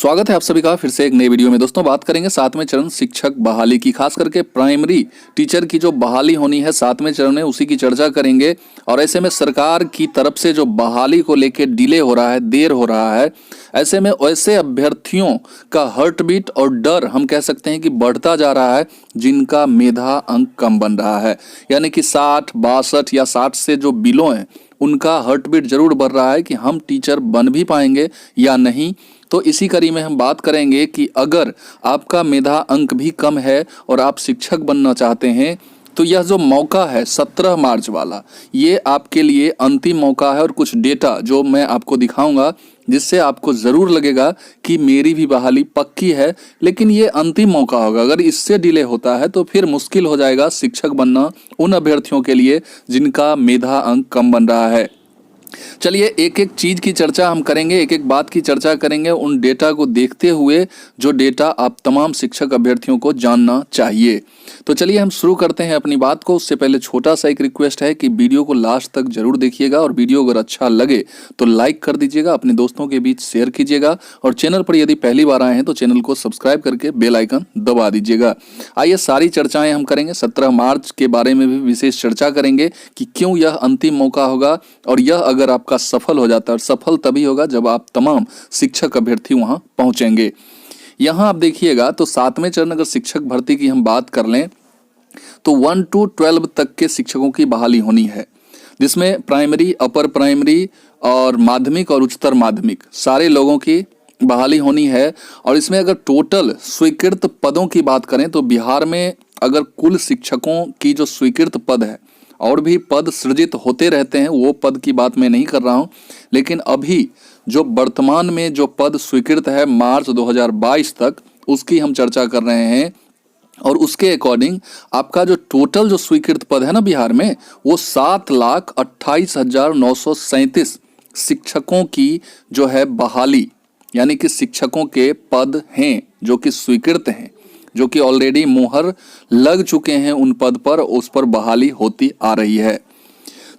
स्वागत है आप सभी का फिर से एक नई वीडियो में। दोस्तों बात करेंगे 7वें चरण शिक्षक बहाली की, खास करके प्राइमरी टीचर की जो बहाली होनी है 7वें चरण में, उसी की चर्चा करेंगे। और ऐसे में सरकार की तरफ से जो बहाली को लेकर डिले हो रहा है, देर हो रहा है, ऐसे में वैसे अभ्यर्थियों का हार्ट बीट और डर हम कह सकते हैं कि बढ़ता जा रहा है जिनका मेधा अंक कम बन रहा है। यानी कि 60, 62 या 60 से जो बिलो हैं उनका हार्ट बीट जरूर बढ़ रहा है कि हम टीचर बन भी पाएंगे या नहीं। तो इसी कड़ी में हम बात करेंगे कि अगर आपका मेधा अंक भी कम है और आप शिक्षक बनना चाहते हैं तो यह जो मौका है 17 मार्च वाला, ये आपके लिए अंतिम मौका है। और कुछ डेटा जो मैं आपको दिखाऊंगा जिससे आपको ज़रूर लगेगा कि मेरी भी बहाली पक्की है, लेकिन ये अंतिम मौका होगा। अगर इससे डिले होता है तो फिर मुश्किल हो जाएगा शिक्षक बनना उन अभ्यर्थियों के लिए जिनका मेधा अंक कम बन रहा है। चलिए एक एक चीज़ की चर्चा हम करेंगे, एक एक बात की चर्चा करेंगे, उन डेटा को देखते हुए जो डेटा आप तमाम शिक्षक अभ्यर्थियों को जानना चाहिए। तो चलिए हम शुरू करते हैं अपनी बात को। उससे पहले छोटा सा एक रिक्वेस्ट है कि वीडियो को लास्ट तक जरूर देखिएगा और वीडियो अगर अच्छा लगे तो लाइक कर दीजिएगा, अपने दोस्तों के बीच शेयर कीजिएगा और चैनल पर यदि पहली बार आए हैं तो चैनल को सब्सक्राइब करके बेल आइकन दबा दीजिएगा। आइए सारी चर्चाएं हम करेंगे। 17 मार्च के बारे में भी विशेष चर्चा करेंगे कि क्यों यह अंतिम मौका होगा, और यह अगर आपका सफल हो जाता है, और सफल तभी होगा जब आप तमाम शिक्षक अभ्यर्थी वहां पहुंचेंगे। यहां आप देखिएगा तो 7वें चरण अगर शिक्षक भर्ती की हम बात कर लें तो 1 to 12 तक के शिक्षकों की बहाली होनी है, जिसमें प्राइमरी, अपर प्राइमरी और माध्यमिक और उच्चतर माध्यमिक सारे लोगों की बहाली होनी है। और इसमें अगर टोटल स्वीकृत पदों की बात करें तो बिहार में अगर कुल शिक्षकों की जो स्वीकृत पद है, और भी पद सृजित होते रहते हैं, वो पद की बात मैं नहीं कर रहा हूं, लेकिन अभी जो वर्तमान में जो पद स्वीकृत है मार्च 2022 तक, उसकी हम चर्चा कर रहे हैं। और उसके अकॉर्डिंग आपका जो टोटल जो स्वीकृत पद है ना बिहार में, वो 7,28,937 शिक्षकों की जो है बहाली, यानी कि शिक्षकों के पद हैं जो कि स्वीकृत हैं, जो कि ऑलरेडी मुहर लग चुके हैं उन पद पर, उस पर बहाली होती आ रही है।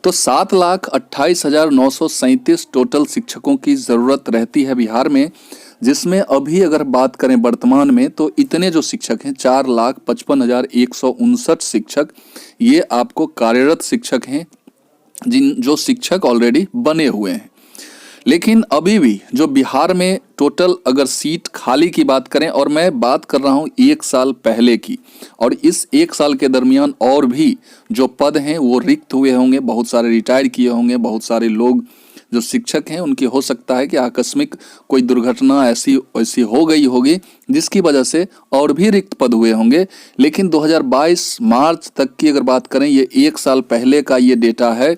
तो 7,28,937 टोटल शिक्षकों की ज़रूरत रहती है बिहार में, जिसमें अभी अगर बात करें वर्तमान में तो इतने जो शिक्षक हैं 4,55,159 शिक्षक, ये आपको कार्यरत शिक्षक हैं, जो शिक्षक ऑलरेडी बने हुए हैं। लेकिन अभी भी जो बिहार में टोटल अगर सीट खाली की बात करें, और मैं बात कर रहा हूं 1 साल पहले की, और इस 1 साल के दरमियान और भी जो पद हैं वो रिक्त हुए होंगे, बहुत सारे रिटायर किए होंगे, बहुत सारे लोग जो शिक्षक हैं उनकी हो सकता है कि आकस्मिक कोई दुर्घटना ऐसी हो गई होगी जिसकी वजह से और भी रिक्त पद हुए होंगे। लेकिन 2022 मार्च तक की अगर बात करें, ये 1 साल पहले का ये डेटा है,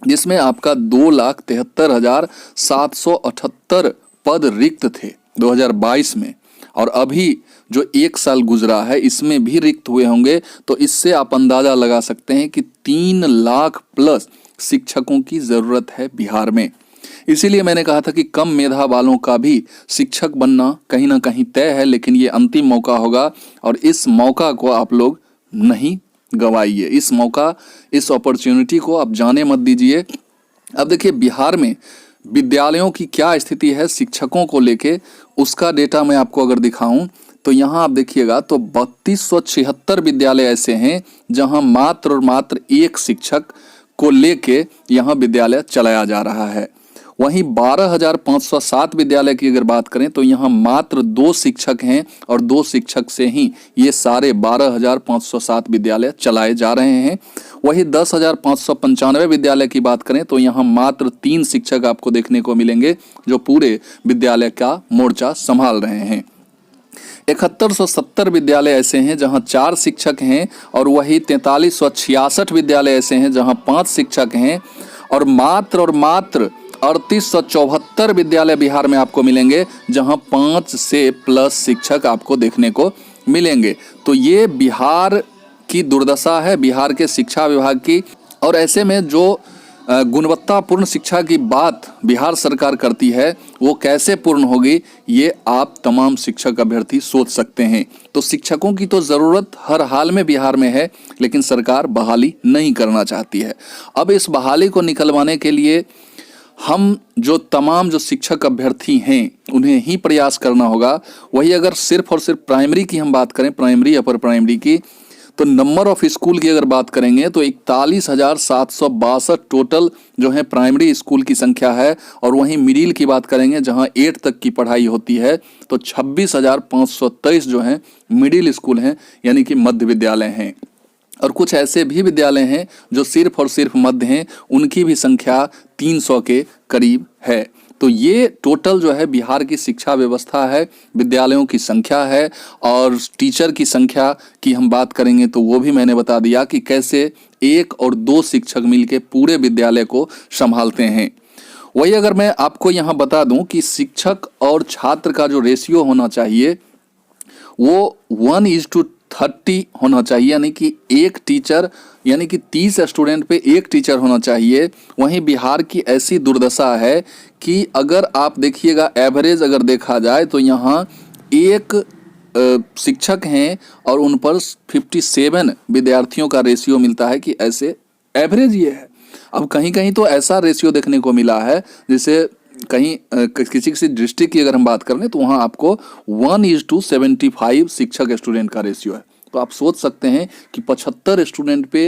जिसमें आपका 2,73,778 पद रिक्त थे 2022 में, और अभी जो 1 साल गुजरा है इसमें भी रिक्त हुए होंगे। तो इससे आप अंदाजा लगा सकते हैं कि 3 लाख प्लस शिक्षकों की जरूरत है बिहार में। इसीलिए मैंने कहा था कि कम मेधा वालों का भी शिक्षक बनना कहीं ना कहीं तय है, लेकिन ये अंतिम मौका होगा और इस मौका को आप लोग नहीं गवाइए। इस मौका, इस अपॉर्चुनिटी को आप जाने मत दीजिए। अब देखिए बिहार में विद्यालयों की क्या स्थिति है शिक्षकों को लेके, उसका डेटा मैं आपको अगर दिखाऊं तो यहाँ आप देखिएगा तो 3276 विद्यालय ऐसे हैं जहां मात्र और मात्र एक शिक्षक को लेके यहाँ विद्यालय चलाया जा रहा है। वहीं 12,507 विद्यालय की अगर बात करें तो यहाँ मात्र 2 शिक्षक हैं, और 2 शिक्षक से ही ये सारे 12,507 विद्यालय चलाए जा रहे हैं। वहीं 10,595 विद्यालय की बात करें तो यहाँ मात्र 3 शिक्षक आपको देखने को मिलेंगे जो पूरे विद्यालय का मोर्चा संभाल रहे हैं। 7170 विद्यालय ऐसे हैं जहां 4 शिक्षक हैं, और वही 4366 विद्यालय ऐसे हैं जहां 5 शिक्षक हैं, और मात्र 3874 विद्यालय बिहार में आपको मिलेंगे जहां 5 से प्लस शिक्षक आपको देखने को मिलेंगे। तो ये बिहार की दुर्दशा है, बिहार के शिक्षा विभाग की। और ऐसे में जो गुणवत्तापूर्ण शिक्षा की बात बिहार सरकार करती है वो कैसे पूर्ण होगी, ये आप तमाम शिक्षक अभ्यर्थी सोच सकते हैं। तो शिक्षकों की तो ज़रूरत हर हाल में बिहार में है, लेकिन सरकार बहाली नहीं करना चाहती है। अब इस बहाली को निकलवाने के लिए हम जो तमाम जो शिक्षक अभ्यर्थी हैं उन्हें ही प्रयास करना होगा। वही अगर सिर्फ और सिर्फ प्राइमरी की हम बात करें, प्राइमरी अपर प्राइमरी की, तो नंबर ऑफ स्कूल की अगर बात करेंगे तो 41,762 टोटल जो है प्राइमरी स्कूल की संख्या है। और वहीं मिडिल की बात करेंगे जहां 8 तक की पढ़ाई होती है तो 26,523 जो है मिडिल स्कूल हैं, यानी कि मध्य विद्यालय हैं। और कुछ ऐसे भी विद्यालय हैं जो सिर्फ और सिर्फ मध्य हैं, उनकी भी संख्या 300 के करीब है। तो ये टोटल जो है बिहार की शिक्षा व्यवस्था है, विद्यालयों की संख्या है। और टीचर की संख्या की हम बात करेंगे तो वो भी मैंने बता दिया कि कैसे 1 और 2 शिक्षक मिलके पूरे विद्यालय को संभालते हैं। वही अगर मैं आपको यहाँ बता दूं कि शिक्षक और छात्र का जो रेशियो होना चाहिए वो 1:30 होना चाहिए, यानी कि एक टीचर यानी कि 30 स्टूडेंट पे एक टीचर होना चाहिए। वहीं बिहार की ऐसी दुर्दशा है कि अगर आप देखिएगा एवरेज अगर देखा जाए तो यहाँ एक शिक्षक हैं और उन पर 57 विद्यार्थियों का रेशियो मिलता है कि ऐसे एवरेज ये है। अब कहीं कहीं तो ऐसा रेशियो देखने को मिला है जैसे कहीं किसी किसी डिस्ट्रिक्ट की अगर हम बात करें तो वहाँ आपको 1:75 शिक्षक स्टूडेंट का रेशियो है। तो आप सोच सकते हैं कि 75 स्टूडेंट पे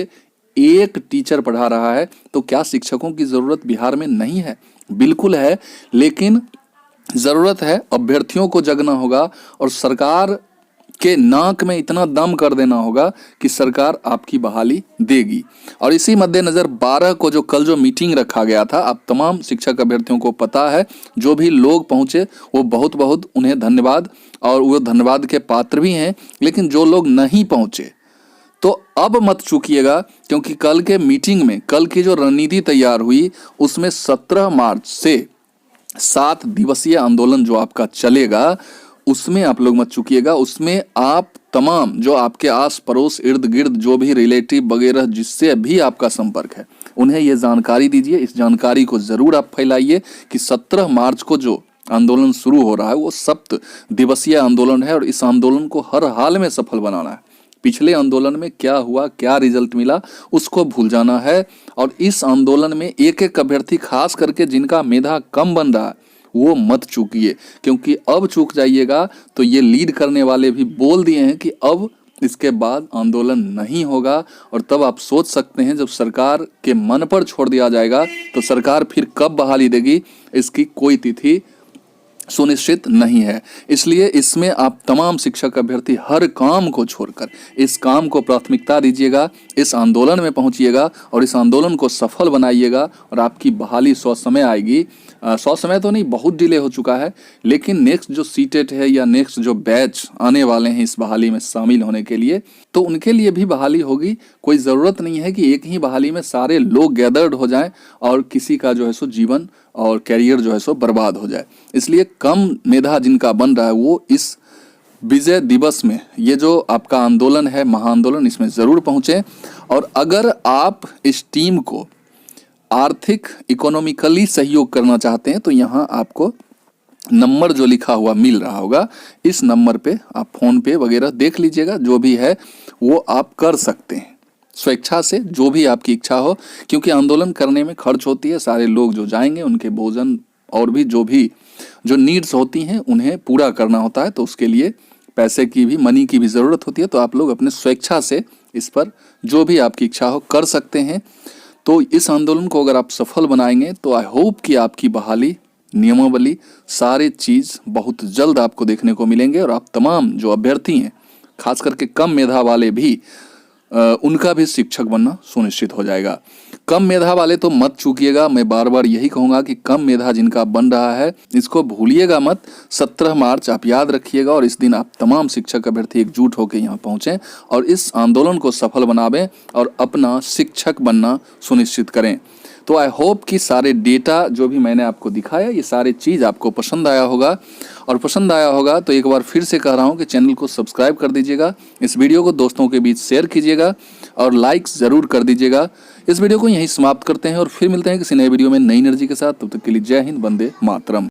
एक टीचर पढ़ा रहा है, तो क्या शिक्षकों की ज़रूरत बिहार में नहीं है? बिल्कुल है, लेकिन ज़रूरत है, अभ्यर्थियों को जगना होगा और सरकार के नाक में इतना दम कर देना होगा कि सरकार आपकी बहाली देगी। और इसी मद्देनज़र 12 को जो कल जो मीटिंग रखा गया था, आप तमाम शिक्षक अभ्यर्थियों को पता है, जो भी लोग पहुंचे वो बहुत बहुत उन्हें धन्यवाद, और वो धन्यवाद के पात्र भी हैं। लेकिन जो लोग नहीं पहुंचे तो अब मत चूकिएगा, क्योंकि कल के मीटिंग में कल की जो रणनीति तैयार हुई उसमें 17 मार्च से 7 दिवसीय आंदोलन जो आपका चलेगा उसमें आप लोग मत चूकिएगा। उसमें आप तमाम जो आपके आस पड़ोस इर्द गिर्द जो भी रिलेटिव वगैरह जिससे भी आपका संपर्क है उन्हें ये जानकारी दीजिए। इस जानकारी को ज़रूर आप फैलाइए कि 17 मार्च को जो आंदोलन शुरू हो रहा है वो 7 दिवसीय आंदोलन है और इस आंदोलन को हर हाल में सफल बनाना है। पिछले आंदोलन में क्या हुआ, क्या रिजल्ट मिला, उसको भूल जाना है। और इस आंदोलन में एक एक अभ्यर्थी, खास करके जिनका मेधा कम बन रहा है, वो मत चूकिए, क्योंकि अब चूक जाइएगा तो ये लीड करने वाले भी बोल दिए हैं कि अब इसके बाद आंदोलन नहीं होगा। और तब आप सोच सकते हैं जब सरकार के मन पर छोड़ दिया जाएगा तो सरकार फिर कब बहाली देगी, इसकी कोई तिथि सुनिश्चित नहीं है। इसलिए इसमें आप तमाम शिक्षक अभ्यर्थी हर काम को छोड़कर इस काम को प्राथमिकता दीजिएगा, इस आंदोलन में पहुंचिएगा और इस आंदोलन को सफल बनाइएगा और आपकी बहाली समय आएगी। समय तो नहीं, बहुत डिले हो चुका है, लेकिन नेक्स्ट जो सीटेट है या नेक्स्ट जो बैच आने वाले हैं इस बहाली में शामिल होने के लिए, तो उनके लिए भी बहाली होगी। कोई ज़रूरत नहीं है कि एक ही बहाली में सारे लोग गैदर्ड हो जाएं और किसी का जो है सो जीवन और कैरियर जो है सो बर्बाद हो जाए। इसलिए कम मेधा जिनका बन रहा है वो इस विजय दिवस में, ये जो आपका आंदोलन है, महाआंदोलन, इसमें ज़रूर पहुँचें। और अगर आप इस टीम को आर्थिक इकोनॉमिकली सहयोग करना चाहते हैं तो यहाँ आपको नंबर जो लिखा हुआ मिल रहा होगा, इस नंबर पे आप फ़ोन पे वगैरह देख लीजिएगा, जो भी है वो आप कर सकते हैं स्वेच्छा से, जो भी आपकी इच्छा हो। क्योंकि आंदोलन करने में खर्च होती है, सारे लोग जो जाएंगे उनके भोजन और भी जो नीड्स होती हैं उन्हें पूरा करना होता है, तो उसके लिए पैसे की भी, मनी की भी ज़रूरत होती है। तो आप लोग अपने स्वेच्छा से इस पर जो भी आपकी इच्छा हो कर सकते हैं। तो इस आंदोलन को अगर आप सफल बनाएंगे तो आई होप कि आपकी बहाली, नियमावली, सारे चीज़ बहुत जल्द आपको देखने को मिलेंगे और आप तमाम जो अभ्यर्थी हैं, खास करके कम मेधा वाले भी, उनका भी शिक्षक बनना सुनिश्चित हो जाएगा। कम मेधा वाले तो मत चूकिएगा, मैं बार बार यही कहूँगा कि कम मेधा जिनका बन रहा है इसको भूलिएगा मत। 17 मार्च आप याद रखिएगा और इस दिन आप तमाम शिक्षक अभ्यर्थी एकजुट होकर यहाँ पहुँचें और इस आंदोलन को सफल बनावें और अपना शिक्षक बनना सुनिश्चित करें। तो आई होप कि सारे डेटा जो भी मैंने आपको दिखाया, ये सारे चीज़ आपको पसंद आया होगा। और पसंद आया होगा तो एक बार फिर से कह रहा हूँ कि चैनल को सब्सक्राइब कर दीजिएगा, इस वीडियो को दोस्तों के बीच शेयर कीजिएगा और लाइक ज़रूर कर दीजिएगा। इस वीडियो को यहीं समाप्त करते हैं और फिर मिलते हैं किसी नए वीडियो में नई एनर्जी के साथ। तब तक के लिए जय हिंद, वंदे मातरम।